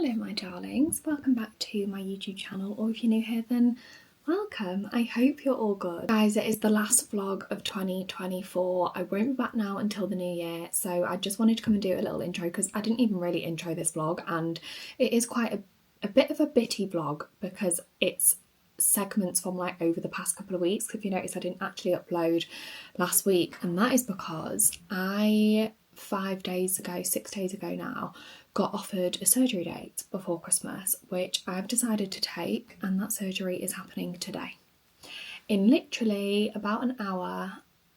Hello my darlings, welcome back to my YouTube channel, or if you're new here then welcome. I hope you're all good. Guys, it is the last vlog of 2024. I won't be back now until the new year, so I just wanted to come and do a little intro because I didn't even really intro this vlog, and it is quite a bit of a bitty vlog because it's segments from like over the past couple of weeks. If you notice, I didn't actually upload last week, and that is because I 6 days ago now, got offered a surgery date before Christmas, which I've decided to take, and that surgery is happening today. In literally about an hour,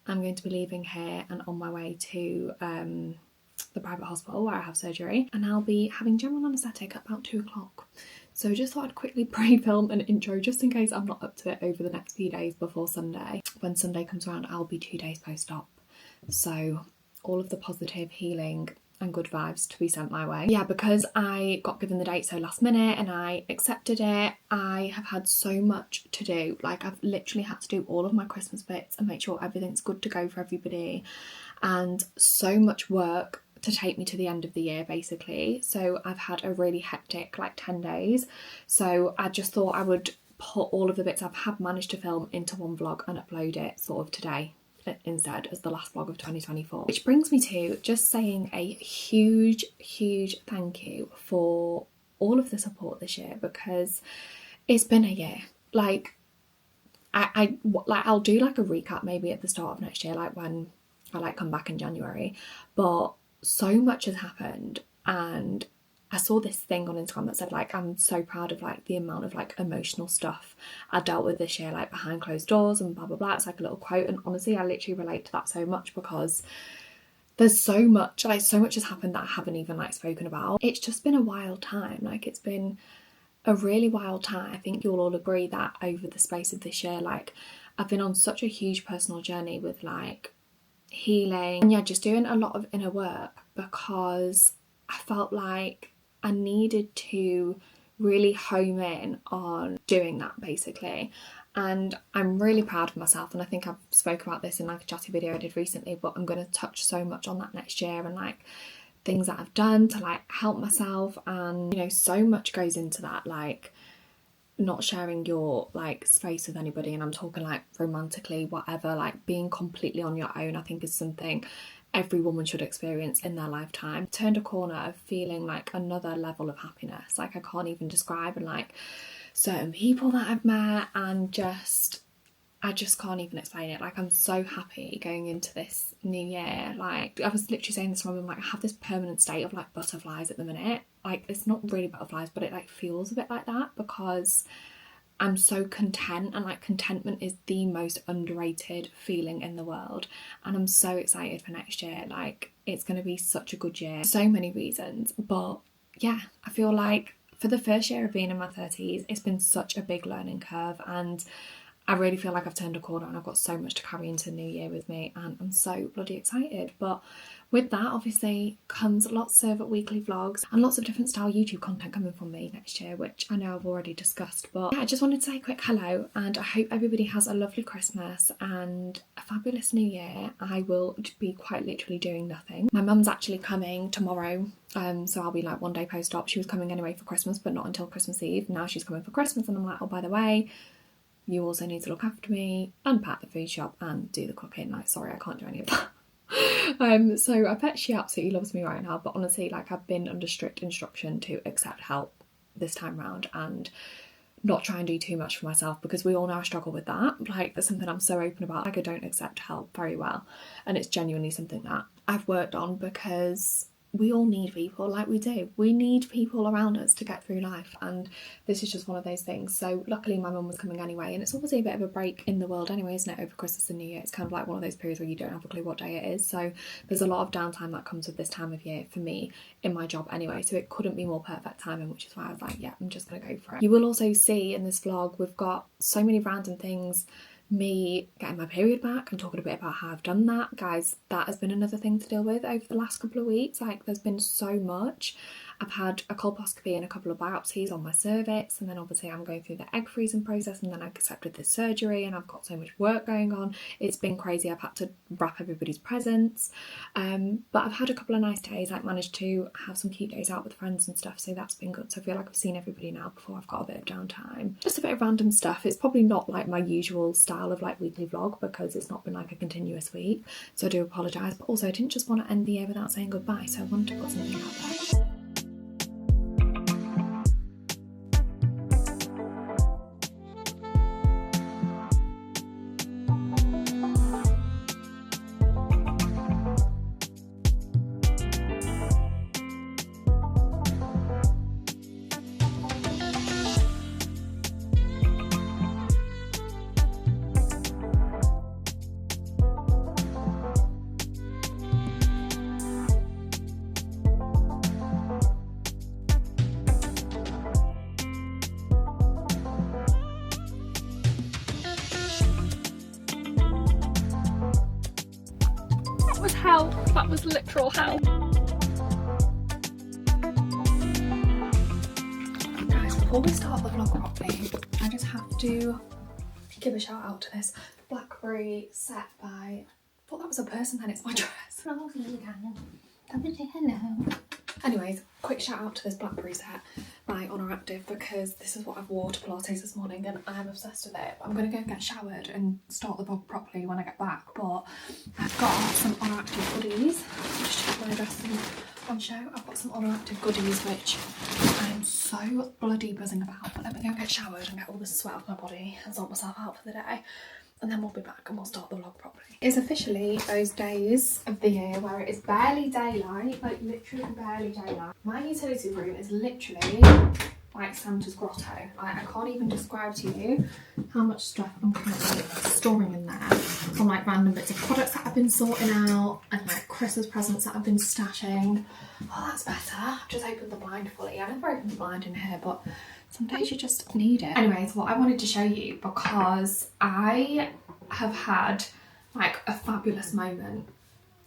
I'm going to be leaving here and on my way to the private hospital where I have surgery, and I'll be having general anaesthetic at about 2 o'clock. So just thought I'd quickly pre-film an intro just in case I'm not up to it over the next few days before Sunday. When Sunday comes around, I'll be 2 days post-op. So all of the positive healing and good vibes to be sent my way. Yeah, because I got given the date so last minute and I accepted it, I have had so much to do. Like, I've literally had to do all of my Christmas bits and make sure everything's good to go for everybody, and so much work to take me to the end of the year basically. So I've had a really hectic like 10 days. So I just thought I would put all of the bits I've managed to film into one vlog and upload it sort of today instead as the last vlog of 2024. Which brings me to just saying a huge thank you for all of the support this year, because it's been a year. Like I'll do like a recap maybe at the start of next year, like when I like come back in January, but so much has happened. And I saw this thing on Instagram that said like, I'm so proud of like the amount of like emotional stuff I dealt with this year, like behind closed doors and blah blah blah. It's like a little quote, and honestly I literally relate to that so much because there's so much has happened that I haven't even like spoken about. It's just been a wild time. Like, it's been a really wild time. I think you'll all agree that over the space of this year, like, I've been on such a huge personal journey with like healing and just doing a lot of inner work, because I felt like I needed to really home in on doing that basically. And I'm really proud of myself, and I think I've spoke about this in like a chatty video I did recently, but I'm going to touch so much on that next year and like things that I've done to like help myself. And you know, so much goes into that, like not sharing your like space with anybody, and I'm talking like romantically, whatever, like being completely on your own, I think is something every woman should experience in their lifetime. Turned a corner of feeling like another level of happiness, like I can't even describe, and like certain people that I've met, and I just can't even explain it. Like, I'm so happy going into this new year. Like, I was literally saying this to my mum, like, I have this permanent state of like butterflies at the minute. Like, it's not really butterflies, but it like feels a bit like that because I'm so content, and like contentment is the most underrated feeling in the world. And I'm so excited for next year. Like, it's going to be such a good year. So many reasons. But yeah, I feel like for the first year of being in my 30s, it's been such a big learning curve, and I really feel like I've turned a corner and I've got so much to carry into the new year with me, and I'm so bloody excited. But with that obviously comes lots of weekly vlogs and lots of different style YouTube content coming from me next year, which I know I've already discussed. But yeah, I just wanted to say a quick hello, and I hope everybody has a lovely Christmas and a fabulous new year. I will be quite literally doing nothing. My mum's actually coming tomorrow, so I'll be like 1 day post-op. She was coming anyway for Christmas, but not until Christmas Eve. Now she's coming for Christmas, and I'm like, oh, by the way, you also need to look after me, unpack the food shop and do the cooking. Like, sorry, I can't do any of that. So I bet she absolutely loves me right now, but honestly, like, I've been under strict instruction to accept help this time round and not try and do too much for myself, because we all know I struggle with that. Like, that's something I'm so open about. Like, I don't accept help very well, and it's genuinely something that I've worked on, because we all need people. Like, we do. We need people around us to get through life, and this is just one of those things. So luckily my mum was coming anyway, and it's obviously a bit of a break in the world anyway, isn't it, over Christmas and New Year. It's kind of like one of those periods where you don't have a clue what day it is, so there's a lot of downtime that comes with this time of year for me in my job anyway, so it couldn't be more perfect timing, which is why I was like, yeah, I'm just gonna go for it. You will also see in this vlog we've got so many random things. Me getting my period back and talking a bit about how I've done that. Guys, that has been another thing to deal with over the last couple of weeks. Like, there's been so much, I've had a colposcopy and a couple of biopsies on my cervix, and then obviously I'm going through the egg freezing process, and then I accepted this surgery, and I've got so much work going on. It's been crazy. I've had to wrap everybody's presents, but I've had a couple of nice days. Like managed to have some cute days out with friends and stuff, so that's been good. So I feel like I've seen everybody now before I've got a bit of downtime. Just a bit of random stuff. It's probably not like my usual style of like weekly vlog because it's not been like a continuous week, so I do apologise, but also I didn't just want to end the year without saying goodbye, so I wanted to put something out there. Hell, that was literal hell. Guys, before we start the vlog properly, I just have to give a shout out to this blackberry set by, I thought that was a person then, it's my dress. Oh, you can. Come and say hello. Anyways, quick shout out to this blackberry set by Honor Active because this is what I've wore to Pilates this morning and I'm obsessed with it. I'm going to go get showered and start the vlog properly when I get back, but I've got some Honor Active goodies. Just check my dress on show. I've got some Honor Active goodies which I'm so bloody buzzing about, but let me go get showered and get all this sweat off my body and sort myself out for the day. And then we'll be back and we'll start the vlog properly. It's officially those days of the year where it is barely daylight, like literally barely daylight. My utility room is literally like Santa's grotto. Like I can't even describe to you how much stuff I'm currently storing in there from like random bits of products that I've been sorting out and like Christmas presents that I've been stashing. Oh, that's better. I've just opened the blind fully. I never opened the blind in here, but some days you just need it. Anyways, what I wanted to show you, because I have had like a fabulous moment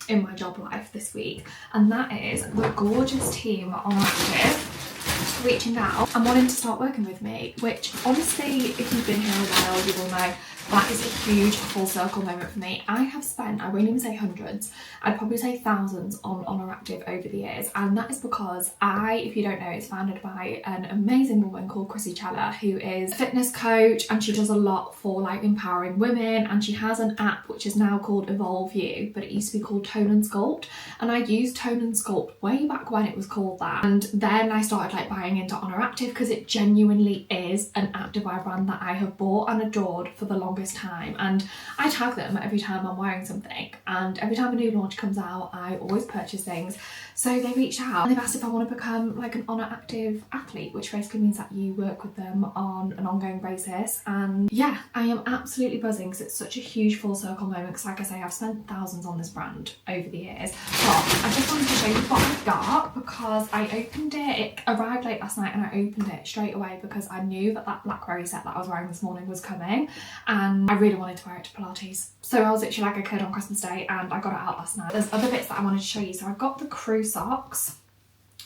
in my job life this week, and that is the gorgeous team on Active reaching out and wanting to start working with me, which honestly, if you've been here a while, you will know that is a huge full circle moment for me. I have spent, I won't even say hundreds, I'd probably say thousands on Honor Active over the years, and that is because if you don't know, it's founded by an amazing woman called Chrissy Chella, who is a fitness coach, and she does a lot for like empowering women, and she has an app which is now called Evolve You, but it used to be called Tone and Sculpt, and I used Tone and Sculpt way back when it was called that, and then I started like buying into Honor Active because it genuinely is an activewear brand that I have bought and adored for the longest time, and I tag them every time I'm wearing something, and every time a new launch comes out I always purchase things. So they reached out and they've asked if I want to become like an Honor Active athlete, which basically means that you work with them on an ongoing basis. And yeah, I am absolutely buzzing because it's such a huge full circle moment, because like I say, I've spent thousands on this brand over the years. But I just wanted to show you what I got because I opened it. It arrived late last night and I opened it straight away because I knew that that blackberry set that I was wearing this morning was coming, and I really wanted to wear it to Pilates. So I was literally like a kid on Christmas Day and I got it out last night. There's other bits that I wanted to show you. So I've got the crew socks,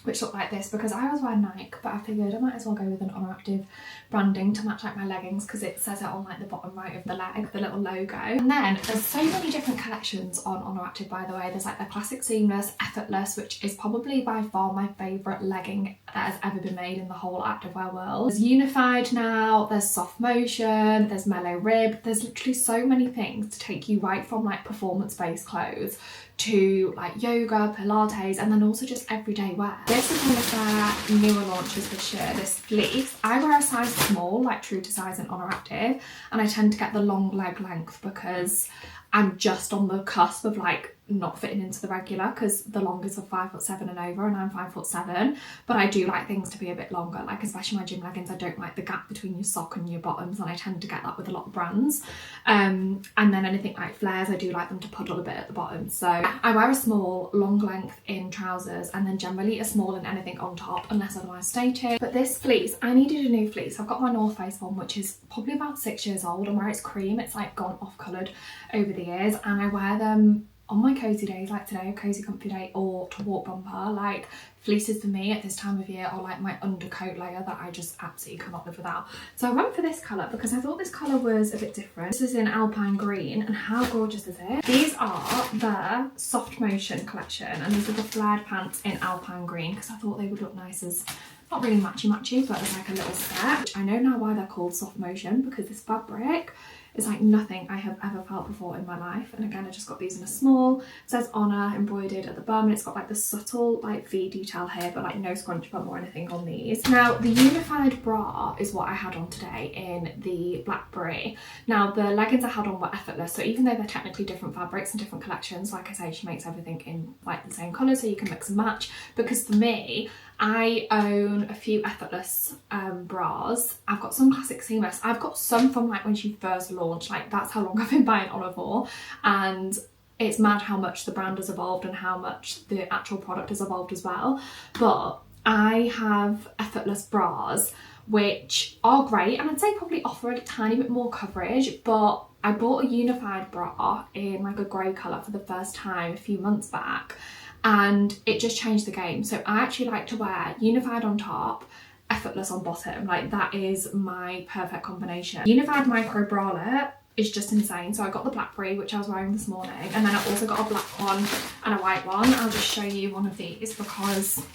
which look like this because I was wearing Nike, but I figured I might as well go with an Honor Active branding to match like my leggings, because it says it on like the bottom right of the leg, the little logo. And then there's so many different collections on Honor Active, by the way. There's like the classic seamless, effortless, which is probably by far my favourite legging that has ever been made in the whole activewear world. There's unified now, there's soft motion, there's mellow rib, there's literally so many things to take you right from like performance-based clothes to like yoga, Pilates, and then also just everyday wear. This is one of their newer launches this year, this fleece. I wear a size small, like true to size in Honor Active, and I tend to get the long leg length because I'm just on the cusp of like not fitting into the regular, because the long is for 5'7" and over and I'm 5'7", but I do like things to be a bit longer, like especially my gym leggings. I don't like the gap between your sock and your bottoms, and I tend to get that with a lot of brands. And then anything like flares, I do like them to puddle a bit at the bottom. So I wear a small long length in trousers and then generally a small in anything on top unless otherwise stated. But this fleece, I needed a new fleece. I've got my North Face one, which is probably about 6 years old, and where it's cream, it's like gone off coloured over the years, and I wear them on my cozy days like today, a cozy comfy day, or to walk bumper, like fleeces for me at this time of year are like my undercoat layer that I just absolutely cannot live without. So I went for this colour because I thought this colour was a bit different. This is in Alpine Green, and how gorgeous is it? These are the Soft Motion collection, and these are the flared pants in Alpine Green because I thought they would look nice as, not really matchy, but as like a little set. I know now why they're called Soft Motion, because this fabric is like nothing I have ever felt before in my life. And again, I just got these in a small. It says Honour embroidered at the bum, and it's got like the subtle like V detail here, but like no scrunch bum or anything on these. Now the unified bra is what I had on today in the blackberry. Now the leggings I had on were effortless, so even though they're technically different fabrics and different collections, like I say, she makes everything in like the same colour so you can mix and match. Because for me, I own a few effortless bras. I've got some classic seamless. I've got some from like when she first launched, like that's how long I've been buying Honour for, and it's mad how much the brand has evolved and how much the actual product has evolved as well. But I have effortless bras which are great, and I'd say probably offer a tiny bit more coverage, but I bought a unified bra in like a grey colour for the first time a few months back, and it just changed the game. So I actually like to wear unified on top, effortless on bottom. Like that is my perfect combination. Unified micro bralette is just insane. So I got the blackberry, which I was wearing this morning, and then I also got a black one and a white one. I'll just show you one of these because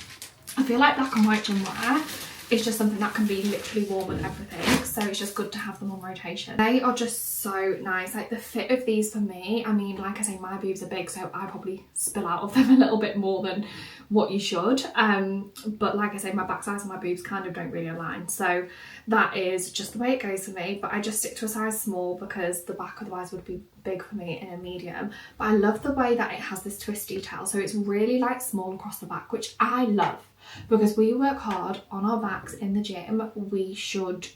I feel like black and white gym wear is just something that can be literally warm and everything, so it's just good to have them on rotation. They are just so nice. Like the fit of these for me, I mean, like I say, my boobs are big, so I probably spill out of them a little bit more than what you should, but like I say, my back size and my boobs kind of don't really align, so that is just the way it goes for me. But I just stick to a size small because the back otherwise would be big for me in a medium. But I love the way that it has this twist detail, so it's really like small across the back, which I love. Because we work hard on our backs in the gym, we should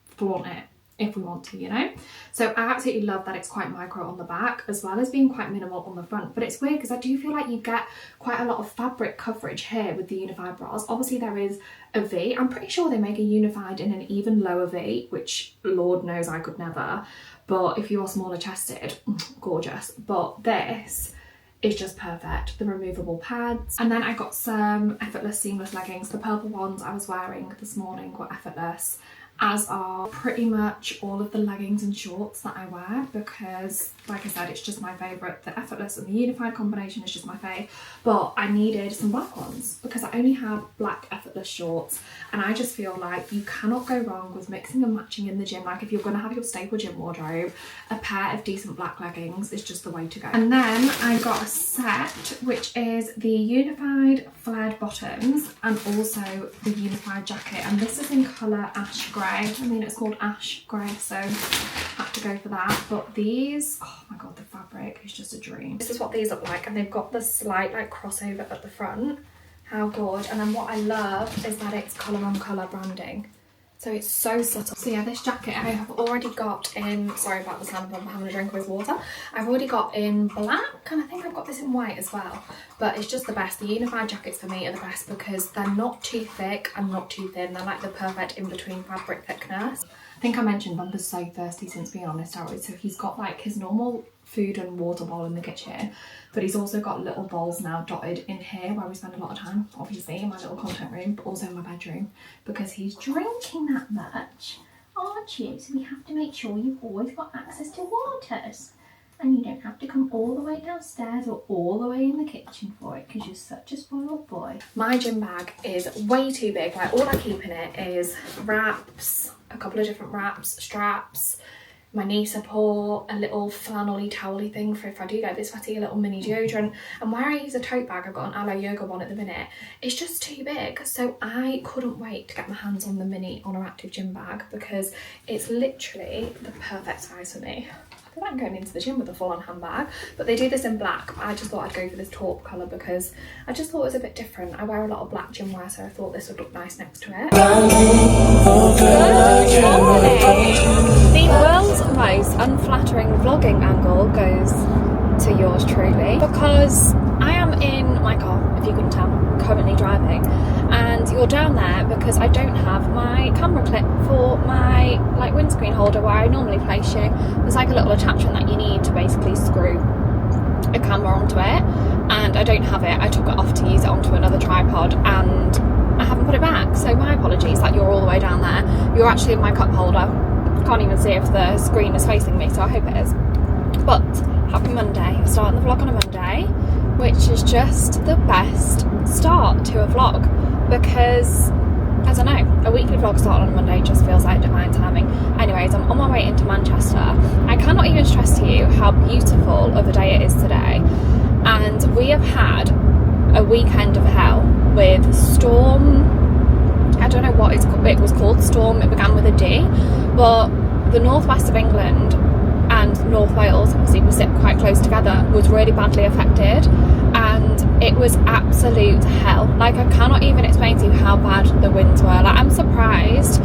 flaunt it if we want to, you know? So I absolutely love that it's quite micro on the back as well as being quite minimal on the front. But it's weird because I do feel like you get quite a lot of fabric coverage here with the unified bras. Obviously there is a V. I'm pretty sure they make a unified in an even lower V, which Lord knows I could never. But if you are smaller chested, gorgeous. But this is just perfect. The removable pads. And then I got some effortless seamless leggings. The purple ones I was wearing this morning were effortless, as are pretty much all of the leggings and shorts that I wear, because like I said, it's just my favourite. The effortless and the unified combination is just my fave. But I needed some black ones because I only have black effortless shorts, and I just feel like you cannot go wrong with mixing and matching in the gym. Like if you're going to have your staple gym wardrobe, a pair of decent black leggings is just the way to go. And then I got a set which is the unified flared bottoms and also the unified jacket, and this is in colour ash grey. I mean, it's called ash grey, so I have to go for that. But these, oh my god, the fabric is just a dream. This is what these look like, and they've got the slight like crossover at the front. How gorgeous. And then what I love is that it's colour on colour branding, so it's so subtle. So yeah, this jacket I have already got in, sorry about the sound of I'm having a drink with water, I've already got in black, and I think I've got this in white as well. But it's just the best. The unified jackets for me are the best because they're not too thick and not too thin. They're like the perfect in-between fabric thickness. I think I mentioned Bumper's so thirsty since being on steroids, so he's got like his normal food and water bowl in the kitchen, but he's also got little bowls now dotted in here where we spend a lot of time, obviously in my little content room, but also in my bedroom, because he's drinking that much, aren't you? So we have to make sure you've always got access to waters, and you don't have to come all the way downstairs or all the way in the kitchen for it because you're such a spoiled boy. My gym bag is way too big. Like all I keep in it is wraps, a couple of different wraps, straps, my knee support, a little flannelly towelly thing for if I do get a bit sweaty, a little mini deodorant, and where I use a tote bag, I've got an aloe yoga one at the minute, it's just too big, so I couldn't wait to get my hands on the mini Honour Active gym bag because it's literally the perfect size for me. I feel like I'm going into the gym with a full-on handbag, but they do this in black, but I just thought I'd go for this taupe colour because I just thought it was a bit different. I wear a lot of black gym wear, so I thought this would look nice next to it. The world's most unflattering vlogging angle goes to yours truly because I am in my car, if you couldn't tell, currently driving, and you're down there because I don't have my camera clip for my like windscreen holder where I normally place you. There's like a little attachment that you need to basically screw a camera onto it, and I don't have it. I took it off to use it onto another tripod, and I haven't put it back, so my apologies that you're all the way down there. You're actually in my cup holder. Can't even see if the screen is facing me, so I hope it is. But happy Monday. We're starting the vlog on a Monday, which is just the best start to a vlog, because I don't know, a weekly vlog starting on a Monday just feels like divine timing. Anyways, I'm on my way into Manchester. I cannot even stress to you how beautiful of a day it is today, and we have had a weekend of hell with storm. I don't know what it was called, storm, it began with a D, but the northwest of England and North Wales, obviously we sit quite close together, was really badly affected, and it was absolute hell. Like, I cannot even explain to you how bad the winds were. Like, I'm surprised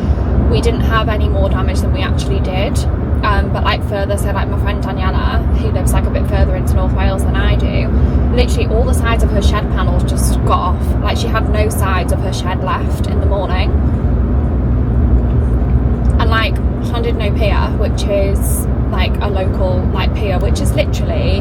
we didn't have any more damage than we actually did, but like further, so like my friend Daniela, who lives like a bit further into North Wales than I do, literally all the sides of her shed panels just got off. Like, she had no sides of her shed left in the morning, and like Llandudno Pier, which is like a local like pier, which is literally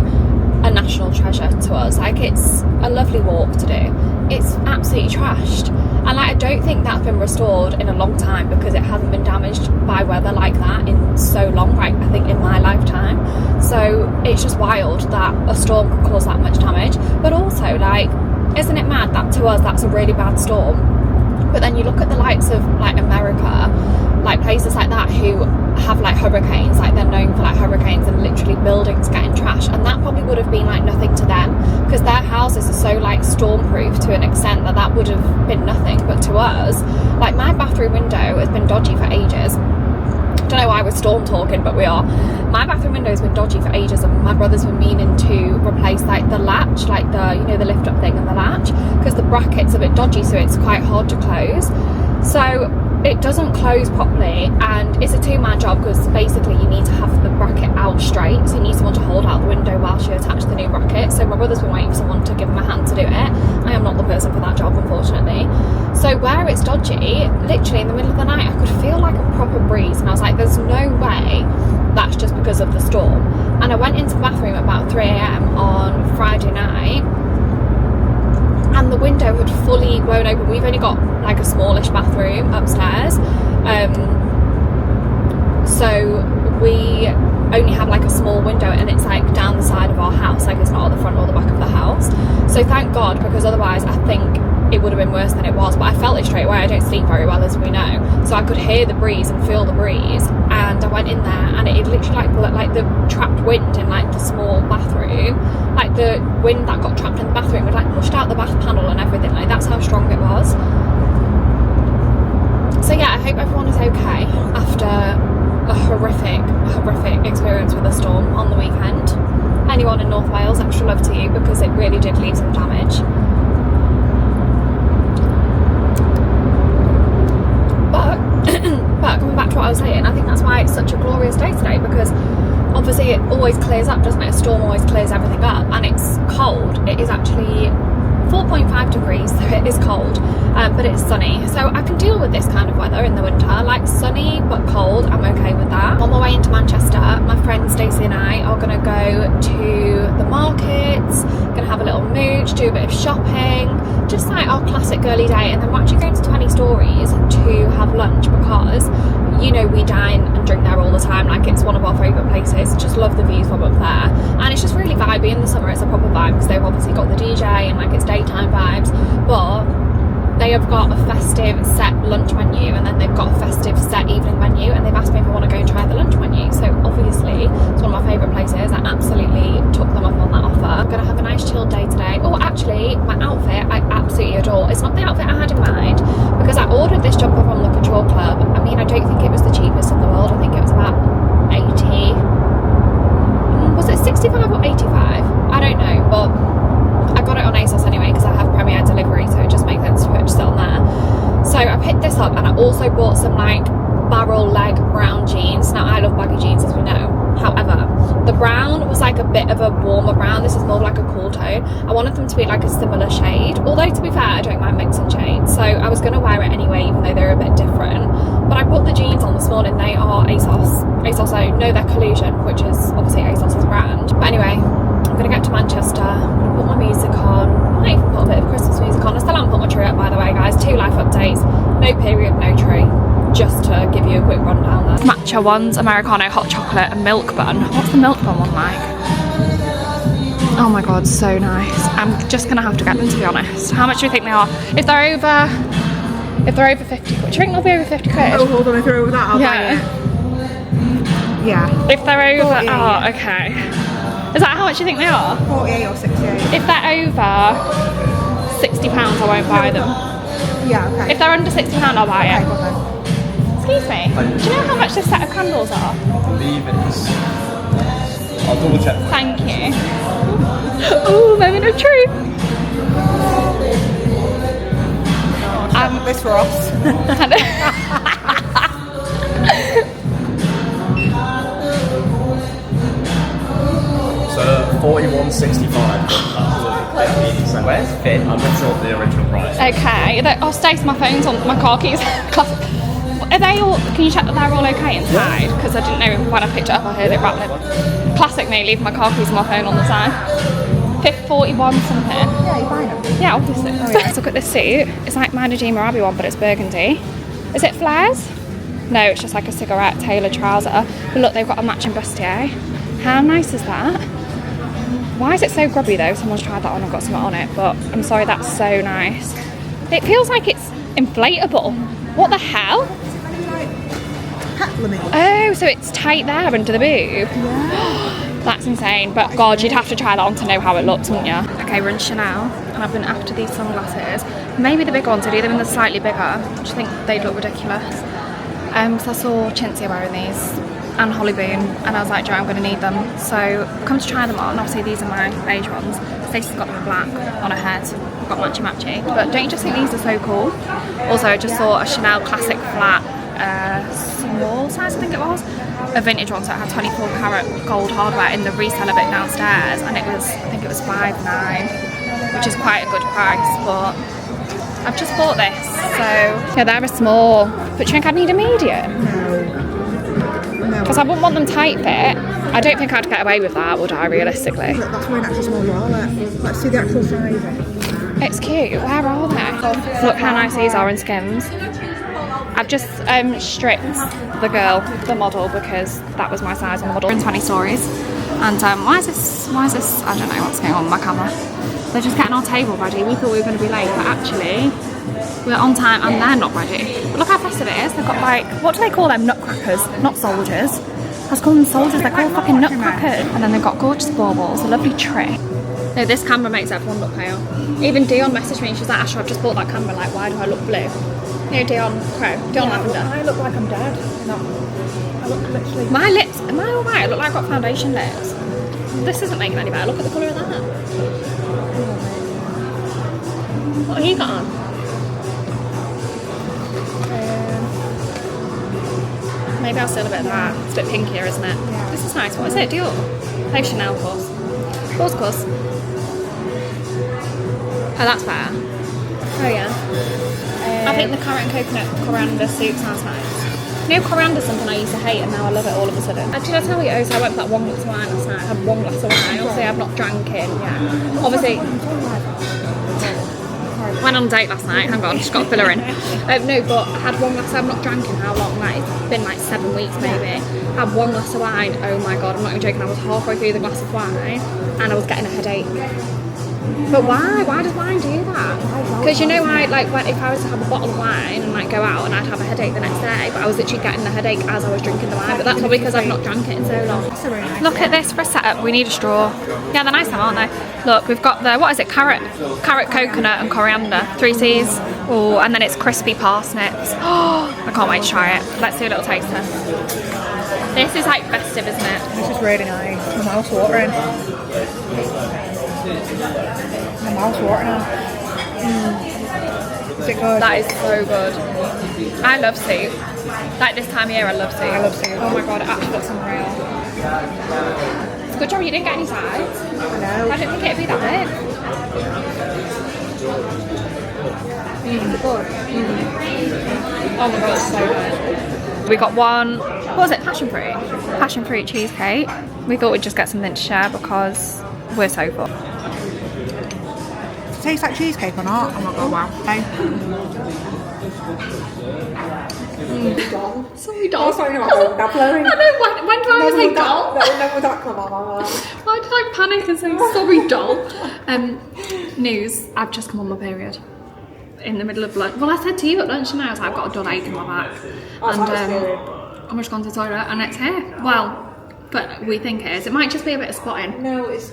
a national treasure to us. Like, it's a lovely walk to do. It's absolutely trashed, and like I don't think that's been restored in a long time, because it hasn't been damaged by weather like that in so long, like I think in my lifetime. So it's just wild that a storm could cause that much damage. But also, like, isn't it mad that to us that's a really bad storm, but then you look at the likes of like America, like places like that who have like hurricanes, like they're known for like hurricanes and literally buildings getting trashed, and that probably would have been like nothing to them, because their houses are so like storm proof to an extent that that would have been nothing. But to us, like my bathroom window has been dodgy for ages. Don't know why we're storm talking, but we are. My bathroom window has been dodgy for ages, and my brother's been meaning to replace like the latch, like the, you know, the lift up thing and the latch, because the bracket's a bit dodgy, so it's quite hard to close. So it doesn't close properly, and it's a two-man job, because basically you need to have the bracket out straight, so you need someone to hold out the window whilst you attach the new bracket. So my brother's been waiting for someone to give him a hand to do it. I am not the person for that job, unfortunately. So where it's dodgy, literally in the middle of the night I could feel like a proper breeze, and I was like, there's no way that's just because of the storm. And I went into the bathroom at about 3 a.m. on Friday night, and the window had fully blown open. We've only got like a smallish bathroom upstairs, so we only have like a small window, and it's like down the side of our house, like it's not at the front or the back of the house. So thank God, because otherwise I think it would have been worse than it was. But I felt it straight away. I don't sleep very well, as we know, so I could hear the breeze and feel the breeze, and I went in there, and it literally like the trapped wind in like the small bathroom, like the wind that got trapped in the bathroom had like pushed out the bath panel and everything. Like, that's how strong it was. So yeah, I hope everyone is okay after a horrific experience with a storm on the weekend. Anyone in North Wales, extra love to you, because it really did leave some damage. But coming back to what I was saying, I think that's why it's such a glorious day today, because obviously it always clears up, doesn't it? A storm always clears everything up, and it's cold. It is actually 4.5 degrees, so it is cold, but it's sunny, so I can deal with this kind of weather in the winter. Like, sunny but cold, I'm okay with that. On my way into Manchester, my friend Stacey and I are going to go to the markets, going to have a little mooch, do a bit of shopping, just like our classic girly day, and then we're actually going to 20 Stories to have lunch, because, you know, we dine and drink there all the time. Like, it's one of our favourite places. Just love the views from up there, and it's just really vibey. In the summer it's a proper vibe, because they've obviously got the DJ and like it's daytime vibes, but they have got a festive set lunch menu, and then they've got a festive set evening menu, and they've asked me if I want to go and try the lunch menu. So obviously it's one of my favourite places. I absolutely took them up on that offer. I'm going to have a nice chilled day today. Oh, actually, my outfit I absolutely adore. It's not the outfit I had in mind, because I ordered this jumper from the Couture Club. I mean, I don't think it was the cheapest in the world. I think it was about 80, was it 65 or 85? I don't know, but I got it on ASOS anyway, because I have Premier delivery, so it just makes sense to purchase it on there. So I picked this up, and I also bought some like barrel leg brown jeans. Now, I love baggy jeans, as we know. However, the brown was like a bit of a warmer brown. This is more like a cool tone. I wanted them to be like a similar shade, although to be fair, I don't mind mixing shades, so I was going to wear it anyway, even though they're a bit different. But I put the jeans on this morning. They are ASOS own. No, they're Collusion, which is obviously ASOS's brand. But anyway, I'm gonna get to Manchester, put my music on, I might even put a bit of Christmas music on. I still haven't put my tree up, by the way, guys. 2 life updates, no period, no tree. Just to give you a quick rundown there. Matcha ones, Americano, hot chocolate and milk bun. What's the milk bun one like? Oh my god, so nice. I'm just gonna have to get them, to be honest. How much do you think they are? If they're over 50 quid, do you think they'll be over 50 quid? Oh, hold on, if they're over that, I'll buy it. Yeah. If they're over, 48, oh, okay. Is that how much you think they are? 48 or 68. If they're over £60, I won't buy them. Yeah, okay. If they're under £60, I'll buy it. Okay, go on. Excuse me, do you know how much this set of candles are? I believe it's... I'll double check. Thank you. Oh, moment of truth. This for us. So 41.65. Where's Finn? I'm not sure of the original price. Okay, I'll Stace, my phone's on, my car keys. Are they all, can you check that they're all okay inside? Because I didn't know when I picked it up, I heard it rattling. Classic me, leaving my car keys and my phone on the side. 41 something. Yeah, you buy them. Yeah, obviously. Oh, yeah. Let's look at this suit. It's like my Najima Abbey one, but it's burgundy. Is it flares? No, it's just like a cigarette tailored trouser. But look, they've got a matching bustier. How nice is that? Why is it so grubby though? Someone's tried that on and got something on it, but I'm sorry, that's so nice. It feels like it's inflatable. What the hell? Oh, so it's tight there under the boob? Yeah. That's insane, but God, you'd have to try that on to know how it looks, wouldn't you? Okay, we're in Chanel, and I've been after these sunglasses. Maybe the big ones, I'd do them in the slightly bigger. I just think they'd look ridiculous. So I saw Chintzy wearing these, and Holly Boone, and I was like, Joe, I'm going to need them. So come to try them on. Obviously these are my beige ones. Stacey's got them in black on her head. I've got matchy matchy. But don't you just think these are so cool? Also, I just saw a Chanel classic flat, small size I think it was, a vintage one, so it had 24 carat gold hardware in the reseller bit downstairs, and it was, I think it was $5.9, which is quite a good price, but I've just bought this, so yeah, they're a small, but do you think I'd need a medium? No. Because I wouldn't want them tight fit. I don't think I'd get away with that, would I, realistically? That's why an actual small wallet. Let's see the actual size. It's cute. Where are they? Look how nice these are in Skims. I've just stripped the girl, the model, because that was my size on the model. In 20 stories. And why is this, I don't know what's going on with my camera. They're just getting our table ready. We thought we were going to be late, but actually we're on time and they're not ready. But look how festive it is. They've got like, what do they call them? Nutcrackers, not soldiers. I was calling them soldiers, they're called fucking nutcrackers. And then they've got gorgeous baubles, a lovely tray. No, this camera makes everyone look pale. Even Dion messaged me and she was like, Asha, I've just bought that camera, like, why do I look blue? You know, Dion Lavender. I look like I'm dead. No. I look literally... My lips, am I alright? I look like I've got foundation lips. This isn't making any better. Look at the colour of that. What have you got on? Maybe I'll steal a bit of that. It's a bit pinkier, isn't it? Yeah. This is nice. What is it? Dior? Maybe Chanel, of course. Of course. Oh, that's better. Oh, yeah. I think the carrot and coconut coriander soup sounds nice. You know, coriander's something I used to hate and now I love it all of a sudden. Did I tell you? So I went for that one glass of wine last night. I had one glass of wine. Obviously, I've not drank it. Yeah. Obviously, went on a date last night. Hang on, just got a filler in. No, but I had one glass. I've not drank in how long? Like, it's been like 7 weeks maybe. Had one glass of wine. Oh my God, I'm not even joking. I was halfway through the glass of wine and I was getting a headache. But why? Why does wine do that? Because you know, if I was to have a bottle of wine and like go out and I'd have a headache the next day, but I was literally getting the headache as I was drinking the wine. But that's probably because I've not drank it in so long. Look at this for a setup. We need a straw. Yeah, they're nice now, aren't they? Look, we've got the, what is it? Carrot, coconut and coriander. 3 C's. Oh, and then it's crispy parsnips. Oh, I can't wait to try it. Let's do a little taste test. This is like festive, isn't it? This is really nice. My mouth's watering. My mouth's watering. Is it good? That is so good. I love soup. Like this time of year, I love soup. I love soup. Oh my God, it actually looks unreal. It's a good job you didn't get any sides. I know. I didn't think it'd be that big. Good. Oh my God, it's so good. We got one, what was it, passion fruit cheesecake. We thought we'd just get something to share because we're so full. Tastes like cheesecake or not? Oh my god, wow. Okay. Sorry, doll. Oh, sorry, no, I'm not blowing. I know, when do I always say doll? No, that come on. Why did I panic and say sorry, doll? News, I've just come on my period. In the middle of blood. Well, I said to you at lunch and I was like, I've got a dull ache in my back. And I'm just gone to the toilet and it's here. Well, but we think it is. It might just be a bit of spotting. No, it's...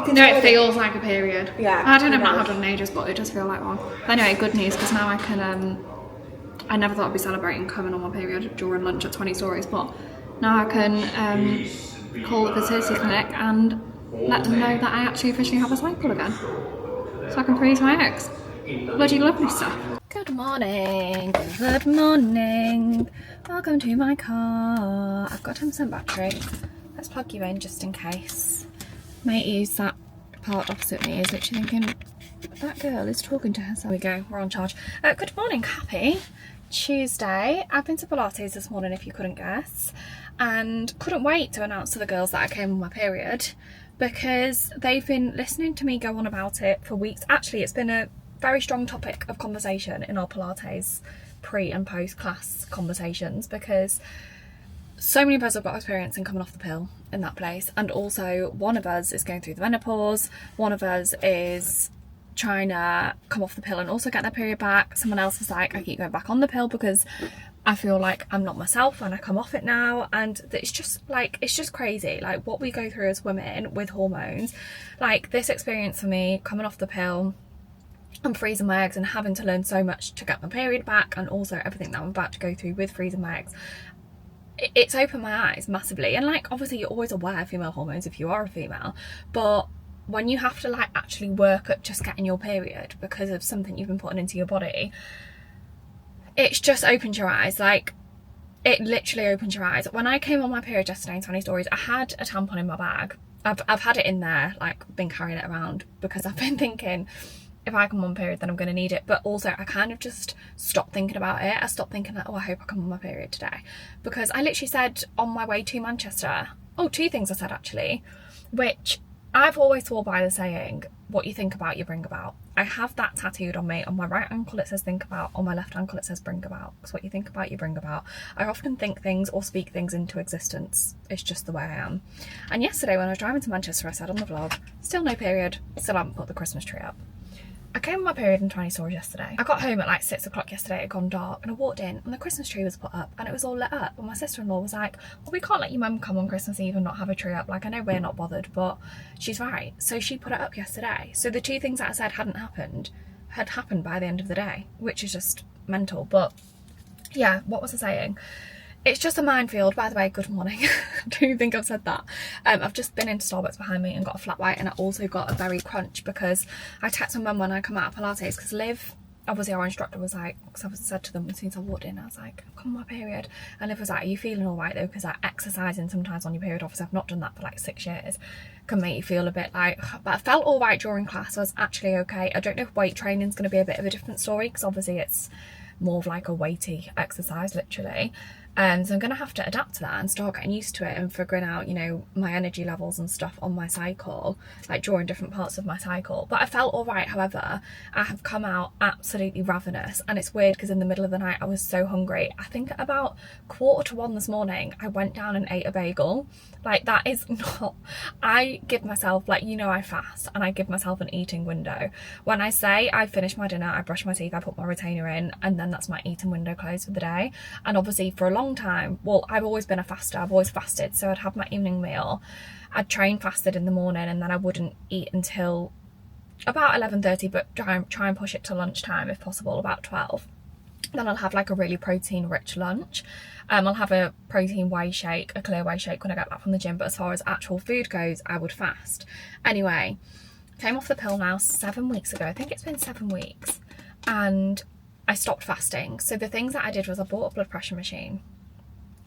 No, it feels like a period. Yeah. I don't know, I've not had one in ages, but it does feel like one. But anyway, good news, because now I can, I never thought I'd be celebrating coming on my period during lunch at 20 stories, but now I can call the fertility clinic and let them know that I actually officially have a cycle again. So I can freeze my eggs. Bloody lovely stuff. Good morning, good morning. Welcome to my car. I've got 10% battery. Let's plug you in just in case. Mate use that part opposite me is literally thinking, that girl is talking to herself. There we go, we're on charge. Good morning, happy Tuesday. I've been to Pilates this morning, if you couldn't guess, and couldn't wait to announce to the girls that I came on my period because they've been listening to me go on about it for weeks. Actually, it's been a very strong topic of conversation in our Pilates pre and post class conversations because so many of us have got experience in coming off the pill in that place, and also one of us is going through the menopause, one of us is trying to come off the pill and also get their period back, someone else is like, I keep going back on the pill because I feel like I'm not myself when I come off it now, and it's just crazy, like what we go through as women with hormones. Like this experience for me, coming off the pill, I'm freezing my eggs and having to learn so much to get my period back, and also everything that I'm about to go through with freezing my eggs. It's opened my eyes massively, and like obviously you're always aware of female hormones if you are a female, but when you have to like actually work at just getting your period because of something you've been putting into your body, it's just opened your eyes. Like it literally opened your eyes. When I came on my period yesterday in 20 stories, I had a tampon in my bag. I've had it in there, like been carrying it around because I've been thinking if I come on period then I'm going to need it, but also I kind of just stopped thinking about it. I stopped thinking that, oh, I hope I come on my period today, because I literally said on my way to Manchester, two things I said actually, which I've always swore by the saying, what you think about you bring about. I have that tattooed on me. On my right ankle it says think about, on my left ankle it says bring about, because what you think about you bring about. I often think things or speak things into existence. It's just the way I am. And yesterday when I was driving to Manchester, I said on the vlog, still no period, still haven't put the Christmas tree up. I came on my period in 20 stories yesterday. I got home at like 6 o'clock yesterday, it had gone dark, and I walked in and the Christmas tree was put up and it was all lit up, and my sister-in-law was like, well, we can't let your mum come on Christmas Eve and not have a tree up. Like, I know we're not bothered, but she's right. So she put it up yesterday. So the two things that I said hadn't happened had happened by the end of the day, which is just mental. But yeah, what was I saying? It's just a minefield. By the way, good morning. I don't even think I've said that. I've just been into Starbucks behind me and got a flat white, and I also got a berry crunch because I texted my mum when I come out of Pilates, because Liv, obviously our instructor, was like, because I said to them as soon as I walked in, I was like, I'm coming on my period, and Liv was like, are you feeling all right though? Because like exercising sometimes on your period, obviously I've not done that for like 6 years, can make you feel a bit like, but I felt all right during class. I was actually okay. I don't know if weight training is going to be a bit of a different story, because obviously it's more of like a weighty exercise literally. So I'm going to have to adapt to that and start getting used to it and figuring out, you know, my energy levels and stuff on my cycle, like during different parts of my cycle. But I felt all right. However, I have come out absolutely ravenous, and it's weird because in the middle of the night I was so hungry. I think at about 1:45 this morning I went down and ate a bagel. Like, that is not, I give myself, like, you know, I fast and I give myself an eating window. When I say I finish my dinner, I brush my teeth, I put my retainer in, and then that's my eating window closed for the day. And obviously for a long time, well, I've always been a faster, I've always fasted, so I'd have my evening meal, I'd train fasted in the morning, and then I wouldn't eat until about 11:30, but try and push it to lunchtime if possible, about 12. Then I'll have like a really protein rich lunch. I'll have a protein whey shake, a clear whey shake when I get back from the gym, but as far as actual food goes, I would fast. Anyway, came off the pill now 7 weeks ago. I think it's been 7 weeks, and I stopped fasting. So the things that I did was I bought a blood pressure machine,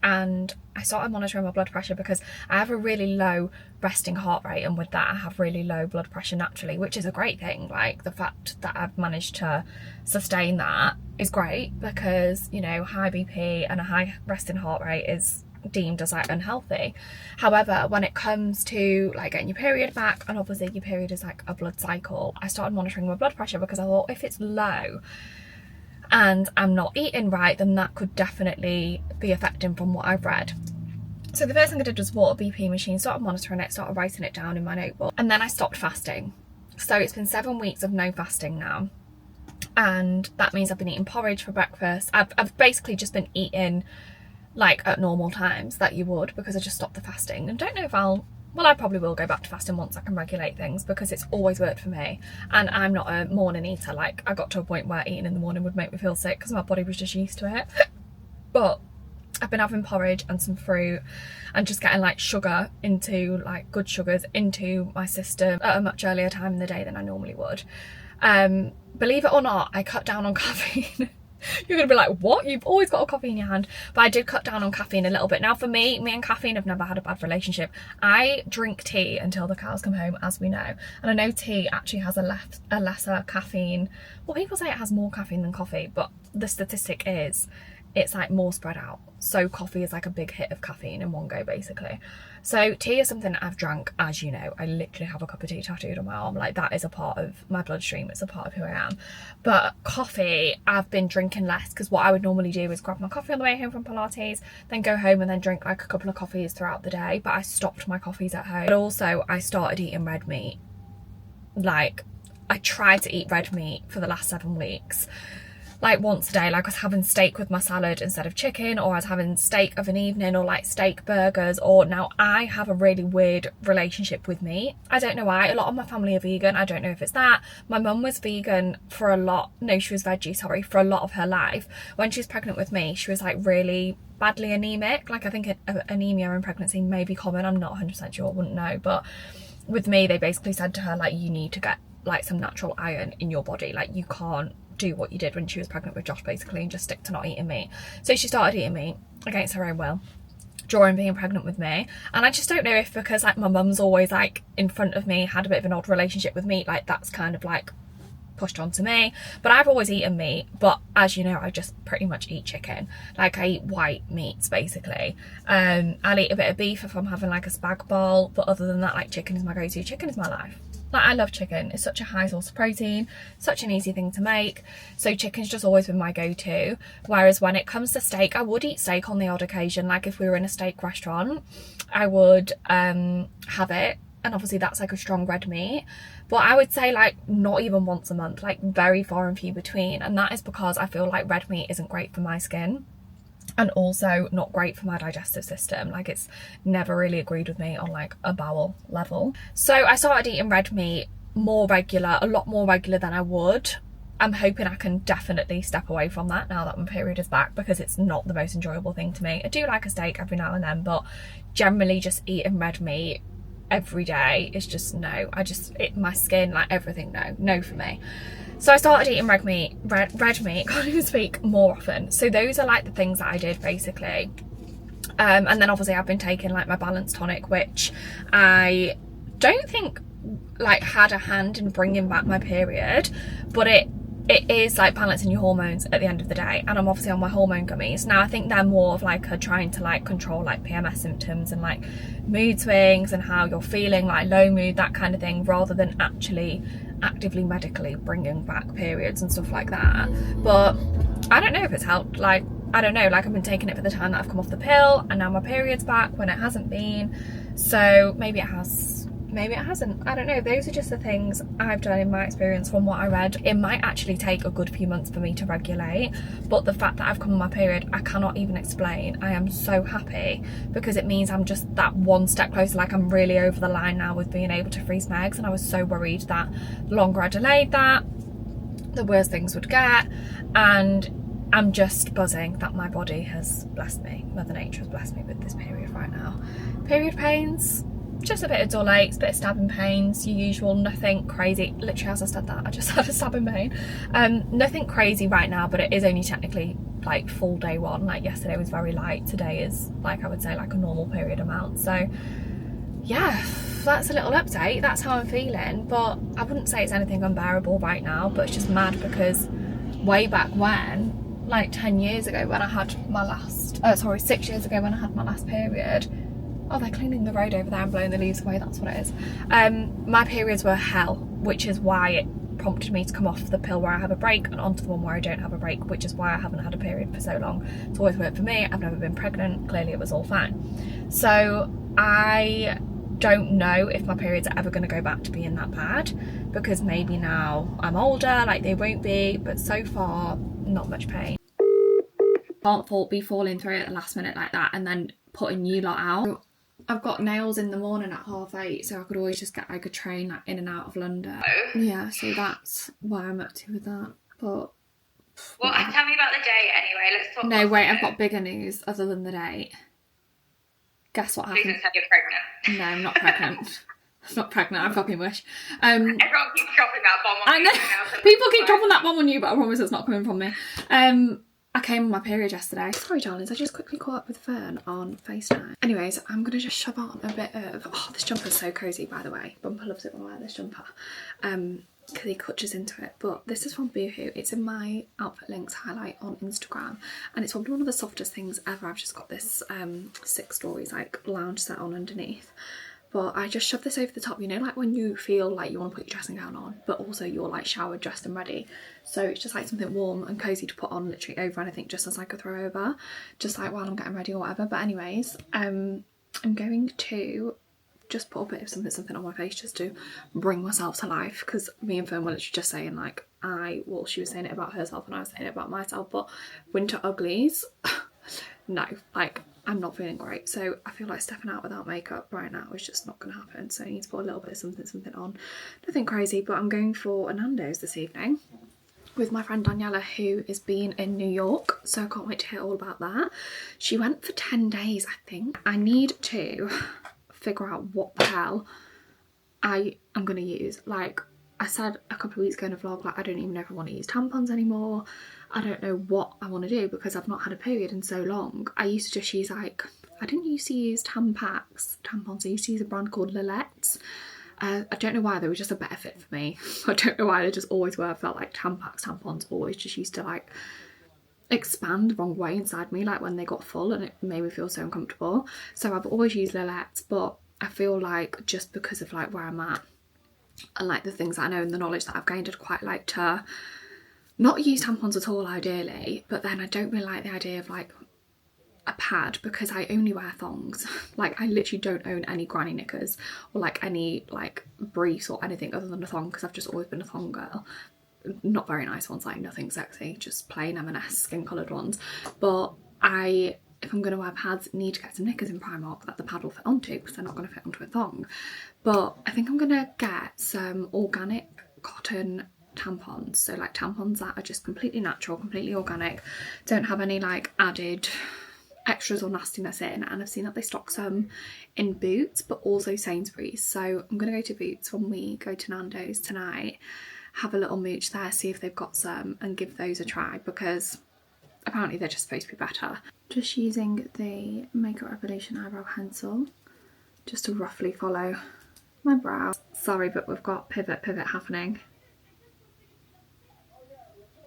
and I started monitoring my blood pressure because I have a really low resting heart rate, and with that I have really low blood pressure naturally, which is a great thing. Like, the fact that I've managed to sustain that is great, because, you know, high BP and a high resting heart rate is deemed as like unhealthy. However, when it comes to like getting your period back, and obviously your period is like a blood cycle, I started monitoring my blood pressure because I thought if it's low and I'm not eating right, then that could definitely be affecting from what I've read. So the first thing I did was bought a BP machine, started monitoring it, started writing it down in my notebook, and then I stopped fasting. So it's been 7 weeks of no fasting now, and that means I've been eating porridge for breakfast. I've basically just been eating like at normal times that you would, because I just stopped the fasting, and don't know if I probably will go back to fasting once I can regulate things, because it's always worked for me, and I'm not a morning eater. Like, I got to a point where eating in the morning would make me feel sick because my body was just used to it. But I've been having porridge and some fruit and just getting like sugar into, like good sugars into my system at a much earlier time in the day than I normally would. Believe it or not, I cut down on caffeine. You're gonna be like, what? You've always got a coffee in your hand. But I did cut down on caffeine a little bit. Now for me and caffeine have never had a bad relationship. I drink tea until the cows come home, as we know. And I know tea actually has a lesser caffeine. Well, people say it has more caffeine than coffee, but the statistic is it's like more spread out. So coffee is like a big hit of caffeine in one go, basically. So tea is something that I've drank, as you know. I literally have a cup of tea tattooed on my arm. Like, that is a part of my bloodstream. It's a part of who I am. But coffee, I've been drinking less, because what I would normally do is grab my coffee on the way home from Pilates, then go home and then drink like a couple of coffees throughout the day. But I stopped my coffees at home. But also I started eating red meat. Like, I tried to eat red meat for the last 7 weeks. Like once a day, like I was having steak with my salad instead of chicken, or I was having steak of an evening, or like steak burgers. Or now I have a really weird relationship with meat. I don't know why. A lot of my family are vegan. I don't know if it's that. My mum was vegan for a lot. No, she was veggie, sorry, for a lot of her life. When she was pregnant with me, she was like really badly anemic. Like, I think anemia in pregnancy may be common. I'm not 100% sure, I wouldn't know. But with me, they basically said to her, like, you need to get like some natural iron in your body. Like, you can't do what you did when she was pregnant with Josh, basically, and just stick to not eating meat. So she started eating meat against her own will during being pregnant with me. And I just don't know if because like my mum's always like in front of me, had a bit of an odd relationship with meat, like that's kind of like pushed onto me. But I've always eaten meat, but as you know, I just pretty much eat chicken. Like, I eat white meats basically. I'll eat a bit of beef if I'm having like a spag bol, but other than that, like, chicken is my go-to. Chicken is my life. Like, I love chicken. It's such a high source of protein, such an easy thing to make. So chicken's just always been my go-to. Whereas when it comes to steak, I would eat steak on the odd occasion. Like, if we were in a steak restaurant, I would have it. And obviously that's like a strong red meat. But I would say like not even once a month, like very far and few between. And that is because I feel like red meat isn't great for my skin. And also not great for my digestive system. Like, it's never really agreed with me on like a bowel level. So I started eating red meat more regular, a lot more regular than I would. I'm hoping I can definitely step away from that now that my period is back, because it's not the most enjoyable thing to me. I do like a steak every now and then, but generally just eating red meat every day is just no. My skin, like everything, no for me. So I started eating red meat, can't even speak, more often. So those are like the things that I did basically. And then obviously I've been taking like my balance tonic, which I don't think like had a hand in bringing back my period, but it is like balancing your hormones at the end of the day. And I'm obviously on my hormone gummies. Now I think they're more of like a trying to like control like PMS symptoms and like mood swings and how you're feeling, like low mood, that kind of thing, rather than actually actively medically bringing back periods and stuff like that. But I don't know if it's helped. Like, I don't know, like I've been taking it for the time that I've come off the pill, and now my period's back when it hasn't been. So maybe it has, maybe it hasn't. I don't know. Those are just the things I've done in my experience from what I read. It might actually take a good few months for me to regulate, but the fact that I've come on my period, I cannot even explain. I am so happy, because it means I'm just that one step closer. Like, I'm really over the line now with being able to freeze my eggs, and I was so worried that the longer I delayed that, the worse things would get. And I'm just buzzing that my body has blessed me. Mother Nature has blessed me with this period right now. Period pains, just a bit of dull aches, bit of stabbing pains, your usual, nothing crazy. Literally, as I said that, I just had a stabbing pain. Nothing crazy right now, but it is only technically like full day one. Like, yesterday was very light, today is like, I would say, like a normal period amount. So yeah, that's a little update. That's how I'm feeling, but I wouldn't say it's anything unbearable right now. But it's just mad because way back when, like 10 years ago when I had my last, 6 years ago when I had my last period. Oh, they're cleaning the road over there and blowing the leaves away, that's what it is. My periods were hell, which is why it prompted me to come off the pill where I have a break and onto the one where I don't have a break, which is why I haven't had a period for so long. It's always worked for me, I've never been pregnant, clearly it was all fine. So I don't know if my periods are ever going to go back to being that bad, because maybe now I'm older, like they won't be, but so far, not much pain. Can't be falling through at the last minute like that and then putting you lot out. I've got nails in the morning at 8:30, so I could always just get like a train like, in and out of London. Yeah, so that's why I'm up to with that. But well, tell me about the date anyway. Let's talk. No, wait, I've got bigger news other than the date. Guess what happened? Please don't say you're pregnant. No, I'm not pregnant. I'm not pregnant, I fucking wish. Everyone keeps dropping that bomb on I me. know. People keep dropping that bomb on you, but I promise it's not coming from me. I came on my period yesterday. Sorry, darlings, I just quickly caught up with Fern on FaceTime. Anyways, I'm going to just shove on a bit of... Oh, this jumper's so cosy, by the way. Bumper loves it when I wear this jumper. Because he clutches into it. But this is from Boohoo. It's in my outfit links highlight on Instagram. And it's probably one of the softest things ever. I've just got this 6 stories, like, lounge set on underneath. But I just shove this over the top, you know, like when you feel like you want to put your dressing gown on, but also you're like showered, dressed and ready. So it's just like something warm and cozy to put on literally over anything, just as like a throw over, just like while I'm getting ready or whatever. But anyways, I'm going to just put a bit of something on my face just to bring myself to life, because me and Fern were literally just saying like, well, she was saying it about herself and I was saying it about myself, but winter uglies, no, like, I'm not feeling great, so I feel like stepping out without makeup right now is just not going to happen, so I need to put a little bit of something on. Nothing crazy, but I'm going for a Nando's this evening with my friend Daniela, who is being in New York, so I can't wait to hear all about that. She went for 10 days, I think. I need to figure out what the hell I am going to use. Like I said a couple of weeks ago in a vlog, like I don't even know if I want to use tampons anymore. I don't know what I want to do because I've not had a period in so long. I used to just use like, I didn't used to use tampons. I used to use a brand called Lilette's. I don't know why, they were just a better fit for me. I don't know why, they just always were. I felt like tampons always just used to like expand the wrong way inside me, like when they got full, and it made me feel so uncomfortable. So I've always used Lilette's, but I feel like just because of like where I'm at and like the things that I know and the knowledge that I've gained, I'd quite like to not use tampons at all ideally, but then I don't really like the idea of like a pad because I only wear thongs. Like I literally don't own any granny knickers or like any like briefs or anything other than a thong, because I've just always been a thong girl. Not very nice ones, like nothing sexy, just plain M&S skin coloured ones. But if I'm going to wear pads, need to get some knickers in Primark that the pad will fit onto, because they're not going to fit onto a thong. But I think I'm going to get some organic cotton tampons, so like tampons that are just completely natural, completely organic, don't have any like added extras or nastiness in. And I've seen that they stock some in Boots but also Sainsbury's, so I'm going to go to Boots when we go to Nando's tonight, have a little mooch there, see if they've got some and give those a try, because apparently they're just supposed to be better. Just using the Makeup Revolution eyebrow pencil just to roughly follow my brow. Sorry, but we've got pivot happening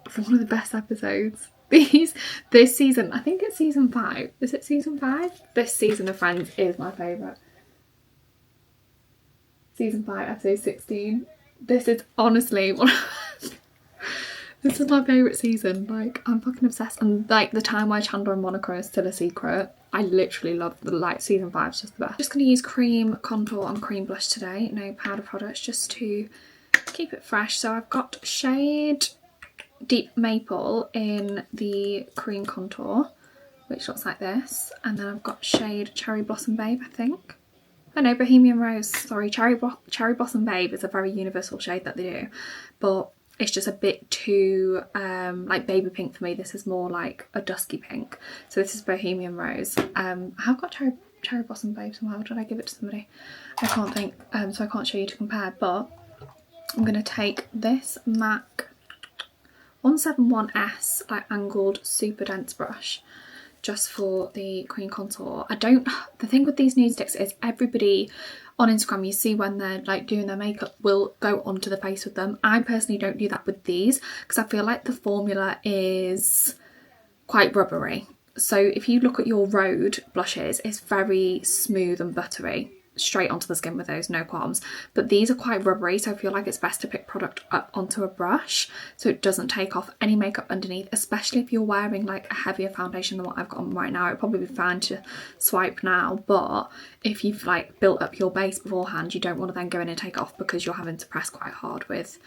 for one of the best episodes. This season, I think it's season 5. Is it season 5? This season of Friends is my favourite. Season 5, episode 16. This is honestly one of this is my favourite season. Like, I'm fucking obsessed. And like the time where Chandler and Monica are still a secret, I literally love the like season 5 is just the best. Just gonna use cream contour and cream blush today, no powder products, just to keep it fresh. So I've got shade Deep Maple in the cream contour, which looks like this, and then I've got shade Cherry Blossom Babe, I think. Oh no, Bohemian Rose, sorry, Cherry Blossom Babe is a very universal shade that they do, but it's just a bit too like baby pink for me. This is more like a dusky pink, so this is Bohemian Rose. I have got Cherry Blossom Babe somewhere. Did I give it to somebody? I can't think, so I can't show you to compare, but I'm going to take this MAC 171S like angled super dense brush just for the cream contour. The thing with these nude sticks is everybody on Instagram you see when they're like doing their makeup will go onto the face with them. I personally don't do that with these because I feel like the formula is quite rubbery. So if you look at your Road blushes, it's very smooth and buttery, straight onto the skin with those, no qualms. But these are quite rubbery, so I feel like it's best to pick product up onto a brush so it doesn't take off any makeup underneath, especially if you're wearing like a heavier foundation than what I've got on right now. It'd probably be fine to swipe now, but if you've like built up your base beforehand, you don't want to then go in and take it off because you're having to press quite hard with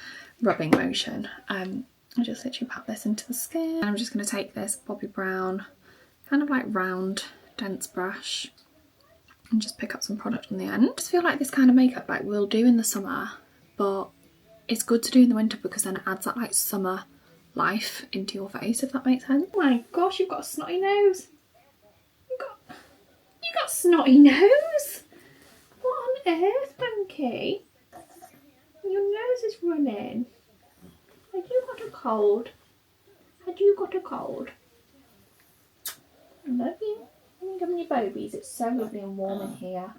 rubbing motion. I just literally pat this into the skin, and I'm just going to take this Bobbi Brown kind of like round dense brush and just pick up some product on the end. I just feel like this kind of makeup like will do in the summer, but it's good to do in the winter because then it adds that like summer life into your face, if that makes sense. Oh my gosh, you've got a snotty nose. You got a snotty nose? What on earth, Bunky? Your nose is running. Had you got a cold? Had you got a cold? I love you. Give me your babies. It's so lovely and warm in here.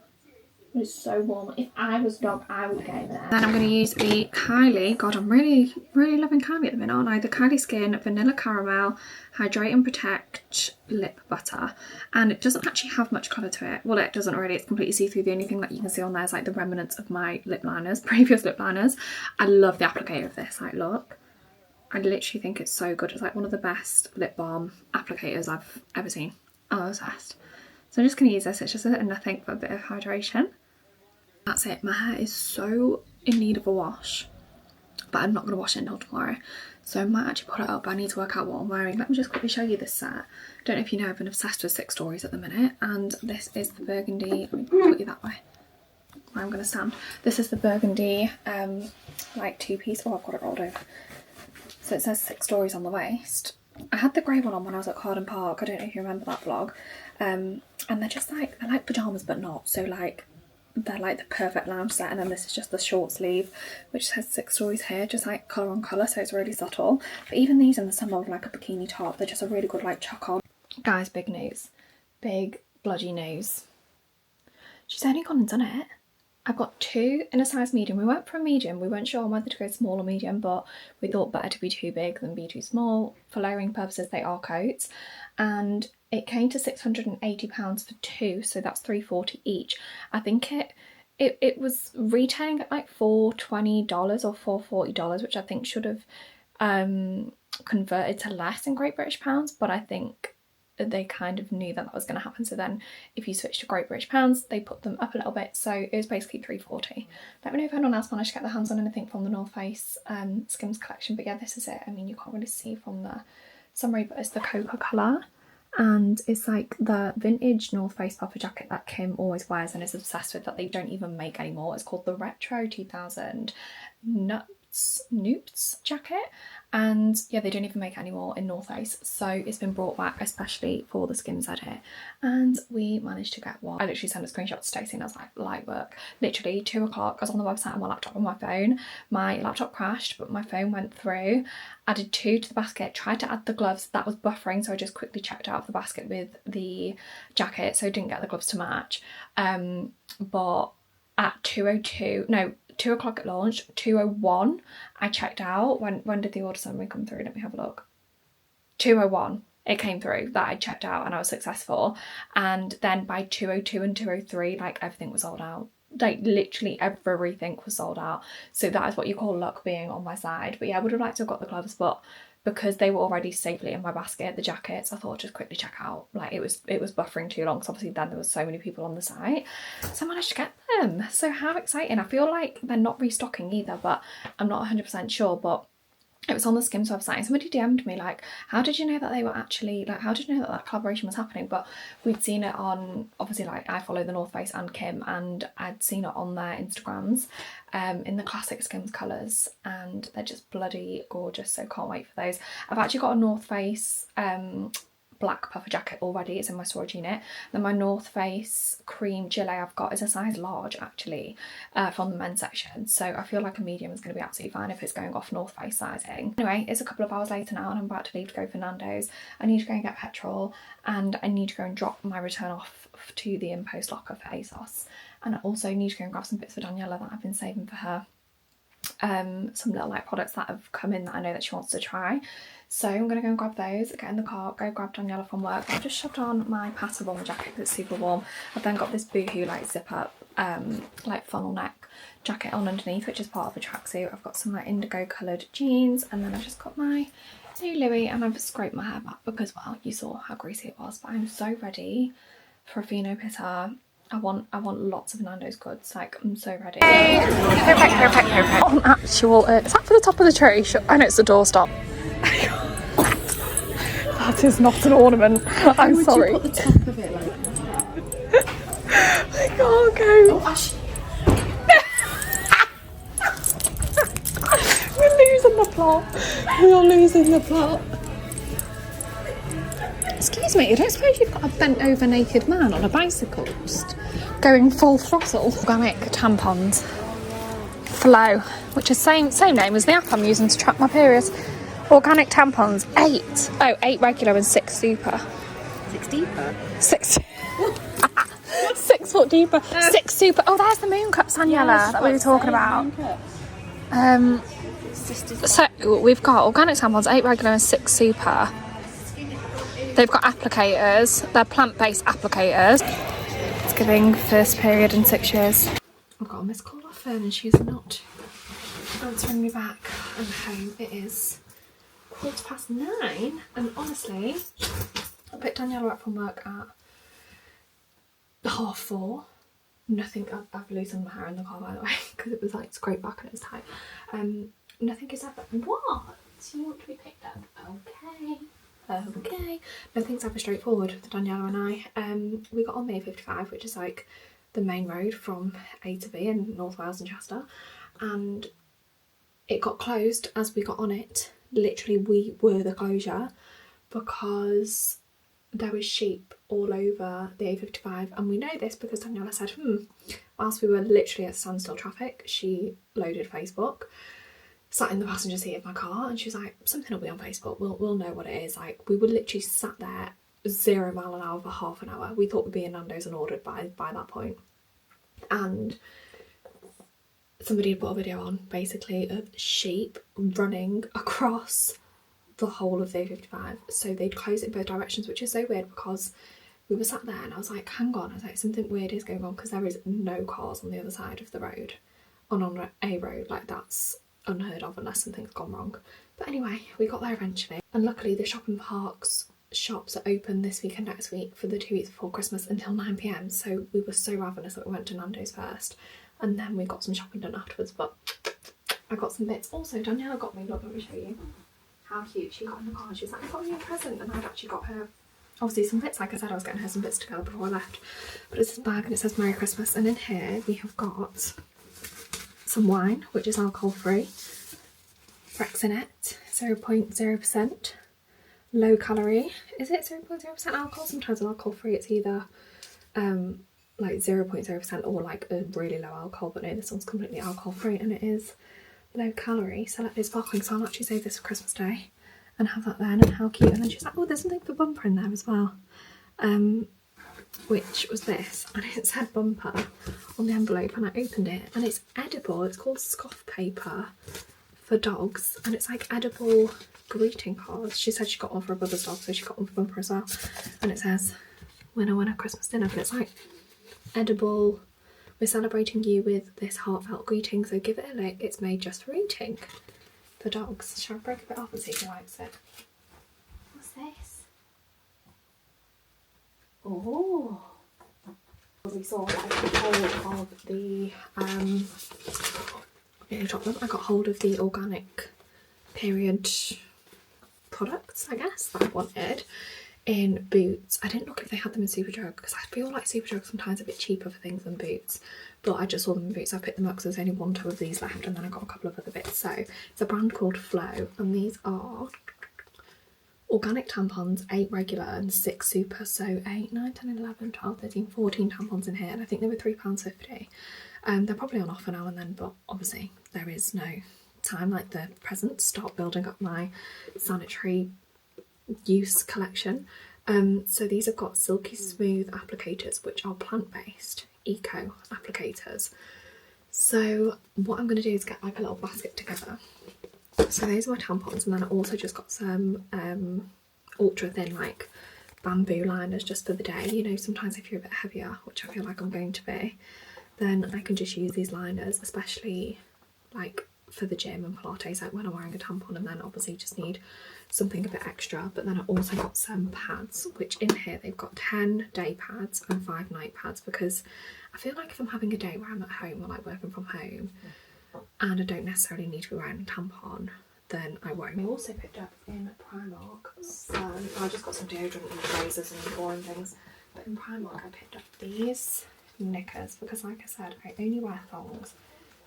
It's so warm. If I was a dog, I would go there. Then I'm going to use the Kylie. God, I'm really loving Kylie at the minute, aren't I? The Kylie Skin Vanilla Caramel Hydrate and Protect Lip Butter. And it doesn't actually have much colour to it. Well, it doesn't really. It's completely see-through. The only thing that you can see on there is like the remnants of my lip liners, previous lip liners. I love the applicator of this. Like, look. I literally think it's so good. It's like one of the best lip balm applicators I've ever seen. I'm obsessed. So I'm just going to use this. It's just nothing but a bit of hydration. That's it. My hair is so in need of a wash, but I'm not going to wash it until tomorrow. So I might actually put it up, but I need to work out what I'm wearing. Let me just quickly show you this set. Don't know if you know, I've been obsessed with Six Stories at the minute, and this is the burgundy. Let me put you that way. Where I'm going to stand. This is the burgundy, like two-piece. Oh, I've got it rolled over. So it says Six Stories on the waist. I had the grey one on when I was at Carden Park. I don't know if you remember that vlog. And they're just like, they're like pyjamas but not. So like, they're like the perfect lounge set. And then this is just the short sleeve, which says Six Stories here, just like colour on colour. So it's really subtle. But even these in the summer with like a bikini top, they're just a really good like chuck on. Guys, big news. Big bloody news. She's only gone and done it. I've got two in a size medium. We went for a medium. We weren't sure whether to go small or medium, but we thought better to be too big than be too small. For layering purposes, they are coats. And it came to £680 for two, so that's $340 each. I think it was retailing at like $420 or $440, which I think should have converted to less in Great British pounds, but I think they kind of knew that was going to happen. So then if you switch to Great British pounds, they put them up a little bit. So it was basically $340. Let me know if anyone else managed to get their hands on anything from the North Face Skims collection. But yeah, this is it. I mean, you can't really see from the summary, but it's the cocoa colour. And it's like the vintage North Face puffer jacket that Kim always wears and is obsessed with, that they don't even make anymore. It's called the Retro 2000 Noots jacket, and yeah, they don't even make it anymore in North Face, so it's been brought back especially for the Skims edit, and we managed to get one. I literally sent a screenshot to Stacey and I was like, light work. Literally 2 o'clock, I was on the website on my laptop and my phone. My laptop crashed, but my phone went through. Added 2 to the basket, tried to add the gloves, that was buffering, so I just quickly checked out of the basket with the jacket, so didn't get the gloves to match. But at 2 o'clock at launch, 2:01 I checked out. When did the order summary come through? Let me have a look. 2:01 it came through that I checked out and I was successful, and then by 2:02 and 2:03 like everything was sold out. Like literally everything was sold out. So that is what you call luck being on my side. But yeah, I would have liked to have got the gloves, but because they were already safely in my basket, the jackets, I thought I'd just quickly check out. Like it was buffering too long, because obviously then there was so many people on the site. So I managed to get them. So how exciting. I feel like they're not restocking either, but I'm not 100% sure. But it was on the Skims website and somebody DM'd me like, how did you know that they were actually, like, how did you know that collaboration was happening? But we'd seen it on, obviously, like, I follow the North Face and Kim, and I'd seen it on their Instagrams in the classic Skims colours, and they're just bloody gorgeous, so can't wait for those. I've actually got a North Face black puffer jacket already. It's in my storage unit. Then my North Face cream gilet I've got is a size large actually, from the men's section, so I feel like a medium is going to be absolutely fine if it's going off North Face sizing. Anyway, it's a couple of hours later now and I'm about to leave to go for Nando's. I need to go and get petrol, and I need to go and drop my return off to the in-post locker for ASOS, and I also need to go and grab some bits for Daniela that I've been saving for her. some little like products that have come in that I know that she wants to try. So I'm gonna go and grab those, get in the car, go grab Daniela from work. I've just shoved on my pattern warm jacket that's super warm. I've then got this boohoo like zip up, like funnel neck jacket on underneath, which is part of a tracksuit. I've got some like indigo coloured jeans, and then I've just got my new Louis, and I've scraped my hair back because, well, you saw how greasy it was. But I'm so ready for a pheno pitta. I want lots of Nando's goods. Like, I'm so ready. Perfect. On actual, is that for the top of the tree? I know it's the doorstop. That is not an ornament. I'm sorry. Put the top of it like. I can't go. Oh, Ash. We're losing the plot. We are losing the plot. Excuse me, I don't suppose you've got a bent over naked man on a bicycle just going full throttle? Organic tampons. Flow, which is same name as the app I'm using to track my periods. Organic tampons, 8 regular and 6 super. 6 deeper? 6 6 foot deeper. 6 super. Oh, there's the moon cups, Daniela, that we were talking about. So we've got organic tampons, 8 regular and 6 super. They've got applicators. They're plant-based applicators. It's giving first period in 6 years. I've got a missed call off Fern and she's not answering me back. I'm home. It is 9:15, and honestly, I picked Daniela up from work at 4:30. Nothing. I've loosened my hair in the car, by the way, because it was like scraped back and it was tight. Nothing is ever. What? You want to be picked up? Okay. Nothing's ever straightforward with Daniela and I. We got on the A55, which is like the main road from A to B in North Wales and Chester, and it got closed as we got on it. Literally, we were the closure because there was sheep all over the A55, and we know this because Daniela said, whilst we were literally at standstill traffic, she loaded Facebook, sat in the passenger seat of my car, and she was like, something will be on Facebook, we'll know what it is. Like, we were literally sat there 0 mile an hour for half an hour. We thought we'd be in Nando's and ordered by that point. And somebody had put a video on, basically, of sheep running across the whole of the A55. So they'd close it in both directions, which is so weird because we were sat there and I was like, hang on, I was like, something weird is going on, because there is no cars on the other side of the road, on a road. Like, that's unheard of unless something's gone wrong. But anyway, we got there eventually, and luckily the shopping parks shops are open this week and next week for the 2 weeks before Christmas until 9 PM. So we were so ravenous that we went to Nando's first, and then we got some shopping done afterwards. But I got some bits. Also, Daniela got me, look, let me show you how cute. She got in the car and she was like, I got you a present, and I'd actually got her obviously some bits. Like I said, I was getting her some bits together before I left. But it's this bag and it says Merry Christmas, and in here we have got some wine, which is alcohol free, Brexinette, 0.0%, low calorie. Is it 0.0% alcohol? Sometimes with alcohol free it's either like 0.0% or like a really low alcohol, but no, this one's completely alcohol free and it is low calorie. So that is sparkling, so I'll actually save this for Christmas Day and have that then. And how cute. And then she's like, oh, there's something for bumper in there as well, which was this, and it said bumper on the envelope, and I opened it and it's edible. It's called scoff paper for dogs, and it's like edible greeting cards. She said she got one for her brother's dog, so she got one for bumper as well, and it says winner winner Christmas dinner, but it's like edible. We're celebrating you with this heartfelt greeting, so give it a lick. It's made just for eating for dogs. Shall I break a bit off and see if he likes it? What's this? Oh, we saw like hold of the I got hold of the organic period products, I guess, that I wanted in Boots. I didn't look if they had them in Superdrug because I feel like Superdrug sometimes a bit cheaper for things than Boots, but I just saw them in Boots. I picked them up because there's only 1 tub of these left, and then I got a couple of other bits. So it's a brand called Flow, and these are organic tampons, 8 regular and 6 super, so 8, 9, 10, 11, 12, 13, 14 tampons in here, and I think they were £3.50. They're probably on offer now and then, but obviously there is no time like the present to start building up my sanitary use collection. So these have got silky smooth applicators, which are plant-based eco applicators. So what I'm going to do is get like a little basket together. So those are my tampons, and then I also just got some ultra thin like bamboo liners just for the day. You know, sometimes if you're a bit heavier, which I feel like I'm going to be, then I can just use these liners, especially like for the gym and Pilates, like when I'm wearing a tampon, and then obviously just need something a bit extra. But then I also got some pads, which in here they've got 10 day pads and 5 night pads, because I feel like if I'm having a day where I'm at home or like working from home and I don't necessarily need to be wearing a tampon, then I won't. I also picked up in Primark some, I just got some deodorant and razors and boring things, but in Primark I picked up these knickers because, like I said, I only wear thongs.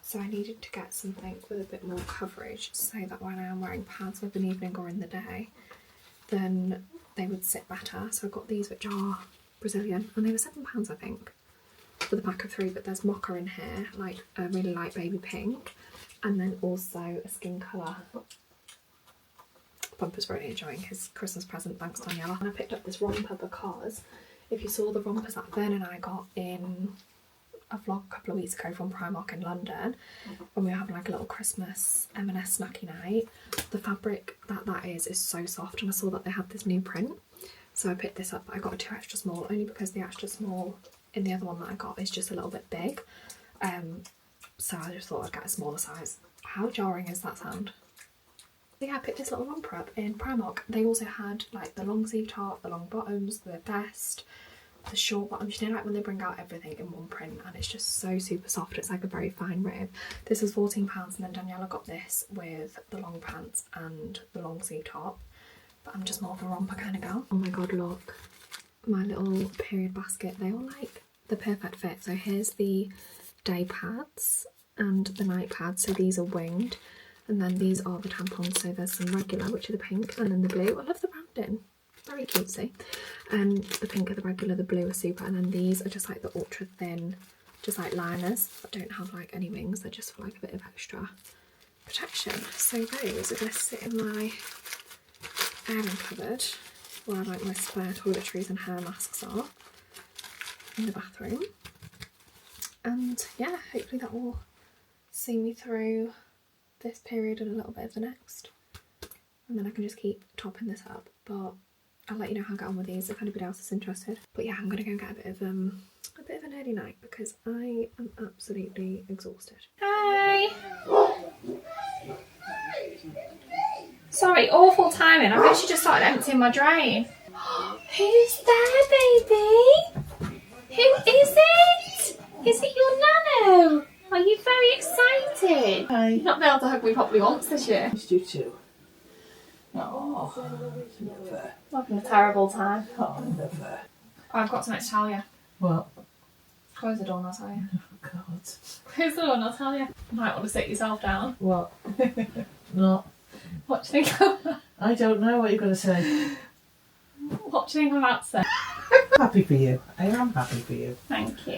So I needed to get something with a bit more coverage so that when I am wearing pads of an evening or in the day, then they would sit better. So I got these, which are Brazilian, and they were £7 I think for the pack of 3, but there's mocha in here, like a really light baby pink, and then also a skin colour. Bumper's really enjoying his Christmas present, thanks Daniela. And I picked up this romper because if you saw the rompers that Ben and I got in a vlog a couple of weeks ago from Primark in London, when we were having like a little Christmas M&S snacky night, the fabric that is so soft, and I saw that they had this new print, so I picked this up. But I got a 2 extra small only because the extra small in the other one that I got is just a little bit big, so I just thought I'd get a smaller size. How jarring is that sound? Yeah, I picked this little romper up in Primark. They also had like the long sleeve top, the long bottoms, the vest, the short bottoms, you know, like when they bring out everything in one print, and it's just so super soft. It's like a very fine rib. This was £14, and then Daniela got this with the long pants and the long sleeve top, but I'm just more of a romper kind of girl. Oh my god, look, my little period basket, they all like the perfect fit. So here's the day pads and the night pads, so these are winged, and then these are the tampons. So there's some regular, which are the pink, and then the blue. I love the branding, very cutesy. The pink are the regular, the blue are super, and then these are just like the ultra thin, just like liners that don't have like any wings. They're just for like a bit of extra protection. So those are going to sit in my airing cupboard where like my spare toiletries and hair masks are in the bathroom. And yeah, hopefully that will see me through this period and a little bit of the next, and then I can just keep topping this up. But I'll let you know how I get on with these if anybody else is interested. But yeah, I'm gonna go and get a bit of an early night because I am absolutely exhausted. Hey! Sorry, awful timing. I've actually just started emptying my drain. Who's there, baby? Who is it? Is it your nano? Are you very excited? Hi. You've not been able to hug me properly once this year. Missed you too. Oh, Never. I'm having a terrible time. Oh, never. I've got something to tell you. What? Close the door and I'll tell you. Oh, God. Close the door and I'll tell you. You might want to sit yourself down. What? Not. What do you think? I don't know what you're going to say. What do you think I'm about to say? Happy for you. I am happy for you. Thank you.